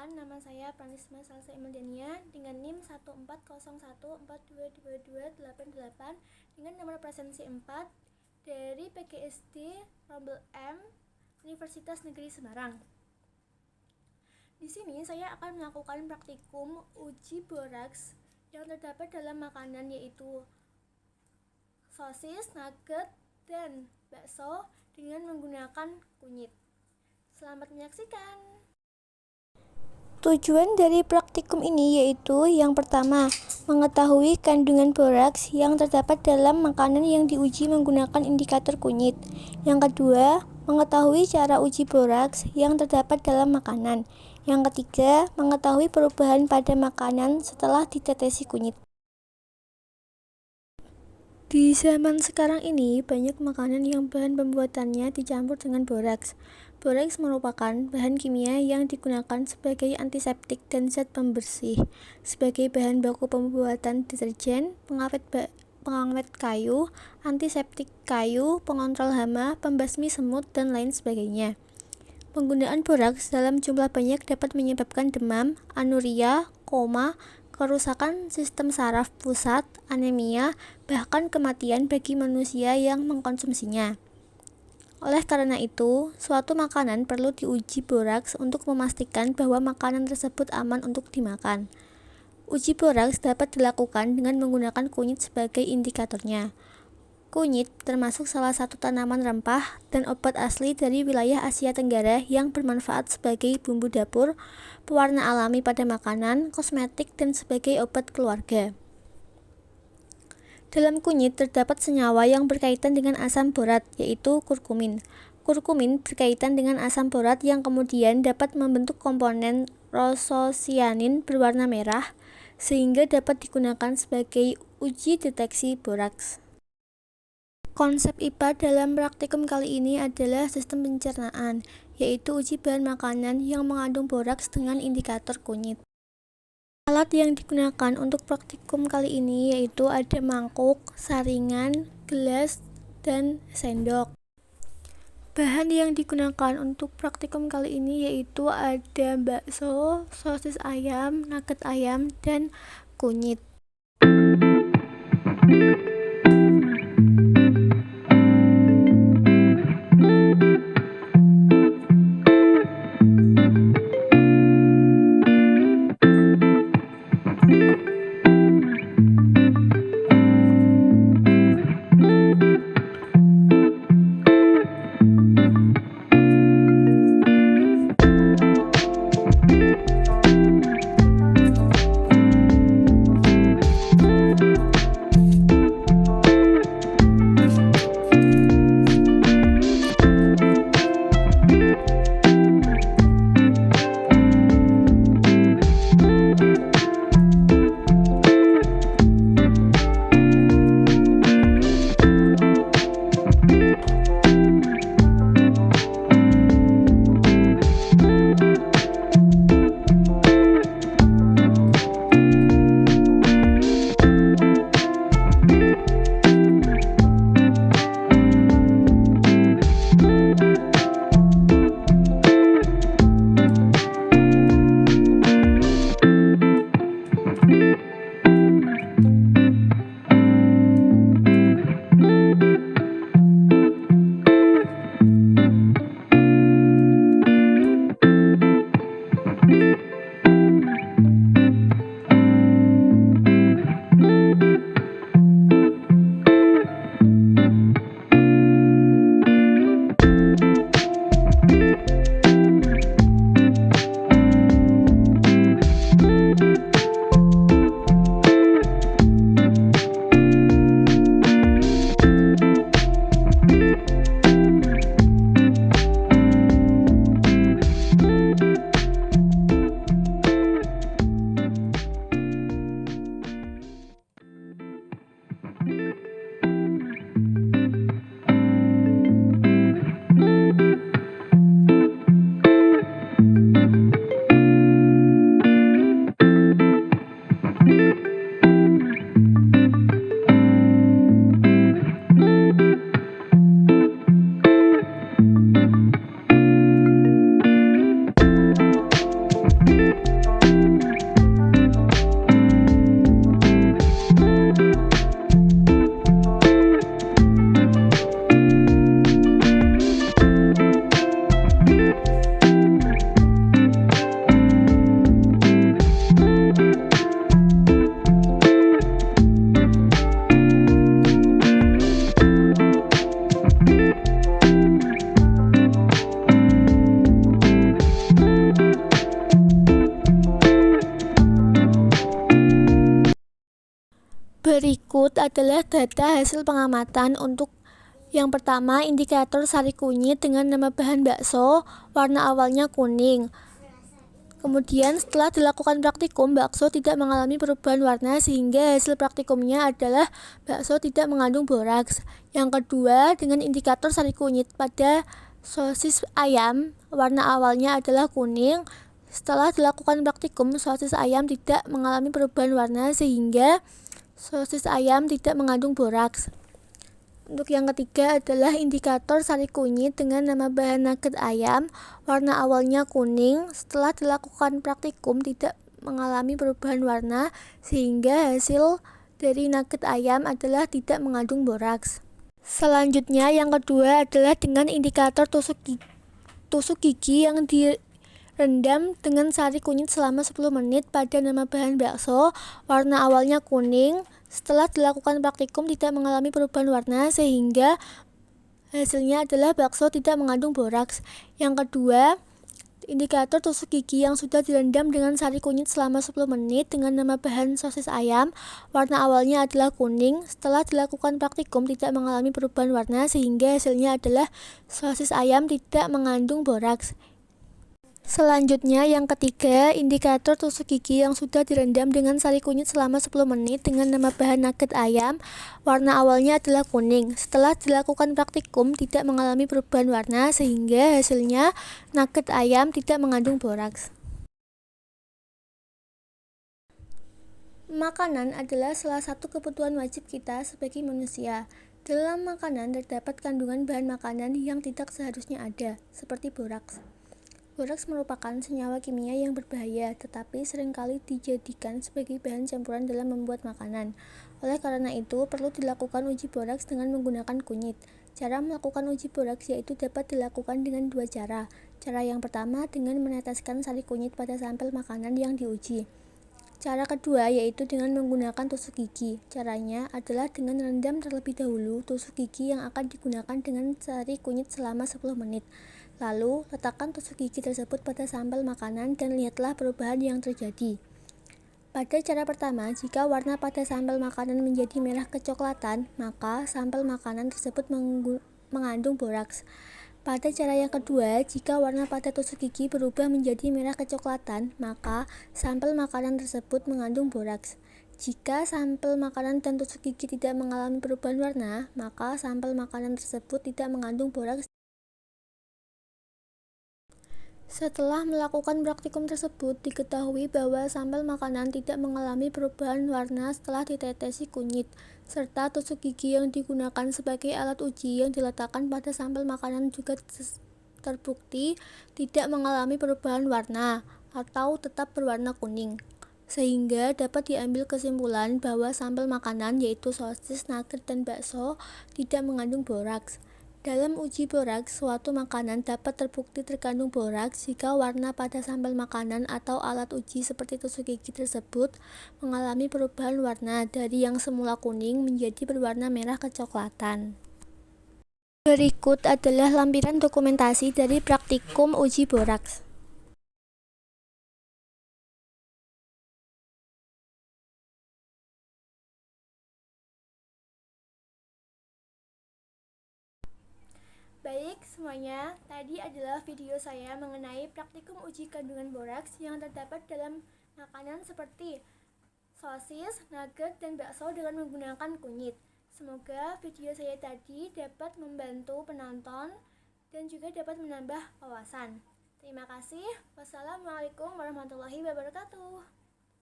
Perkenalkan, nama saya Pranisma Salsa Imaldania dengan NIM 14014222288 dengan nomor presensi 4 dari PGSD Rombel M Universitas Negeri Semarang. Di sini saya akan melakukan praktikum uji boraks yang terdapat dalam makanan, yaitu sosis, nugget, dan bakso dengan menggunakan kunyit. Selamat menyaksikan. Tujuan dari praktikum ini yaitu yang pertama, mengetahui kandungan boraks yang terdapat dalam makanan yang diuji menggunakan indikator kunyit. Yang kedua, mengetahui cara uji boraks yang terdapat dalam makanan. Yang ketiga, mengetahui perubahan pada makanan setelah ditetesi kunyit. Di zaman sekarang ini, banyak makanan yang bahan pembuatannya dicampur dengan boraks. Boraks merupakan bahan kimia yang digunakan sebagai antiseptik dan zat pembersih, sebagai bahan baku pembuatan deterjen, pengawet kayu, antiseptik kayu, pengontrol hama, pembasmi semut, dan lain sebagainya. Penggunaan boraks dalam jumlah banyak dapat menyebabkan demam, anuria, koma, kerusakan sistem saraf pusat, anemia, bahkan kematian bagi manusia yang mengkonsumsinya. Oleh karena itu, suatu makanan perlu diuji boraks untuk memastikan bahwa makanan tersebut aman untuk dimakan. Uji boraks dapat dilakukan dengan menggunakan kunyit sebagai indikatornya. Kunyit termasuk salah satu tanaman rempah dan obat asli dari wilayah Asia Tenggara yang bermanfaat sebagai bumbu dapur, pewarna alami pada makanan, kosmetik, dan sebagai obat keluarga. Dalam kunyit terdapat senyawa yang berkaitan dengan asam borat, yaitu kurkumin. Kurkumin berkaitan dengan asam borat yang kemudian dapat membentuk komponen rososianin berwarna merah, sehingga dapat digunakan sebagai uji deteksi boraks. Konsep IPA dalam praktikum kali ini adalah sistem pencernaan, yaitu uji bahan makanan yang mengandung boraks dengan indikator kunyit. Alat yang digunakan untuk praktikum kali ini yaitu ada mangkuk, saringan, gelas, dan sendok. Bahan yang digunakan untuk praktikum kali ini yaitu ada bakso, sosis ayam, nugget ayam, dan kunyit. adalah data hasil pengamatan untuk yang pertama, indikator sari kunyit dengan nama bahan bakso, warna awalnya kuning. Kemudian setelah dilakukan praktikum, bakso tidak mengalami perubahan warna sehingga hasil praktikumnya adalah bakso tidak mengandung boraks. Yang kedua, dengan indikator sari kunyit pada sosis ayam, warna awalnya adalah kuning. Setelah dilakukan praktikum, sosis ayam tidak mengalami perubahan warna sehingga sosis ayam tidak mengandung boraks. Untuk yang ketiga adalah indikator sari kunyit dengan nama bahan nugget ayam, warna awalnya kuning. Setelah dilakukan praktikum tidak mengalami perubahan warna sehingga hasil dari nugget ayam adalah tidak mengandung boraks. Selanjutnya yang kedua adalah dengan indikator tusuk gigi yang direndam dengan sari kunyit selama 10 menit pada nama bahan bakso, warna awalnya kuning. Setelah dilakukan praktikum tidak mengalami perubahan warna sehingga hasilnya adalah bakso tidak mengandung boraks. Yang kedua, indikator tusuk gigi yang sudah direndam dengan sari kunyit selama 10 menit dengan nama bahan sosis ayam, warna awalnya adalah kuning. Setelah dilakukan praktikum tidak mengalami perubahan warna sehingga hasilnya adalah sosis ayam tidak mengandung boraks. Selanjutnya yang ketiga, indikator tusuk gigi yang sudah direndam dengan sari kunyit selama 10 menit dengan nama bahan nugget ayam, warna awalnya adalah kuning. Setelah dilakukan praktikum tidak mengalami perubahan warna sehingga hasilnya nugget ayam tidak mengandung boraks. Makanan adalah salah satu kebutuhan wajib kita sebagai manusia. Dalam makanan terdapat kandungan bahan makanan yang tidak seharusnya ada, seperti boraks. Boraks merupakan senyawa kimia yang berbahaya, tetapi seringkali dijadikan sebagai bahan campuran dalam membuat makanan. Oleh karena itu, perlu dilakukan uji boraks dengan menggunakan kunyit. Cara melakukan uji boraks yaitu dapat dilakukan dengan dua cara. Cara yang pertama dengan meneteskan sari kunyit pada sampel makanan yang diuji. Cara kedua yaitu dengan menggunakan tusuk gigi. Caranya adalah dengan rendam terlebih dahulu tusuk gigi yang akan digunakan dengan sari kunyit selama 10 menit. Lalu, letakkan tusuk gigi tersebut pada sampel makanan dan lihatlah perubahan yang terjadi. Pada cara pertama, jika warna pada sampel makanan menjadi merah kecoklatan, maka sampel makanan tersebut mengandung boraks. Pada cara yang kedua, jika warna pada tusuk gigi berubah menjadi merah kecoklatan, maka sampel makanan tersebut mengandung boraks. Jika sampel makanan dan tusuk gigi tidak mengalami perubahan warna, maka sampel makanan tersebut tidak mengandung boraks. Setelah melakukan praktikum tersebut, diketahui bahwa sampel makanan tidak mengalami perubahan warna setelah ditetesi kunyit, serta tusuk gigi yang digunakan sebagai alat uji yang diletakkan pada sampel makanan juga terbukti tidak mengalami perubahan warna atau tetap berwarna kuning. Sehingga dapat diambil kesimpulan bahwa sampel makanan yaitu sosis, nugget, dan bakso tidak mengandung boraks. Dalam uji boraks, suatu makanan dapat terbukti terkandung boraks jika warna pada sampel makanan atau alat uji seperti tusuk gigi tersebut mengalami perubahan warna dari yang semula kuning menjadi berwarna merah kecoklatan. Berikut adalah lampiran dokumentasi dari praktikum uji boraks. Baik semuanya, tadi adalah video saya mengenai praktikum uji kandungan boraks yang terdapat dalam makanan seperti sosis, nugget, dan bakso dengan menggunakan kunyit. Semoga video saya tadi dapat membantu penonton dan juga dapat menambah wawasan. Terima kasih. Wassalamualaikum warahmatullahi wabarakatuh.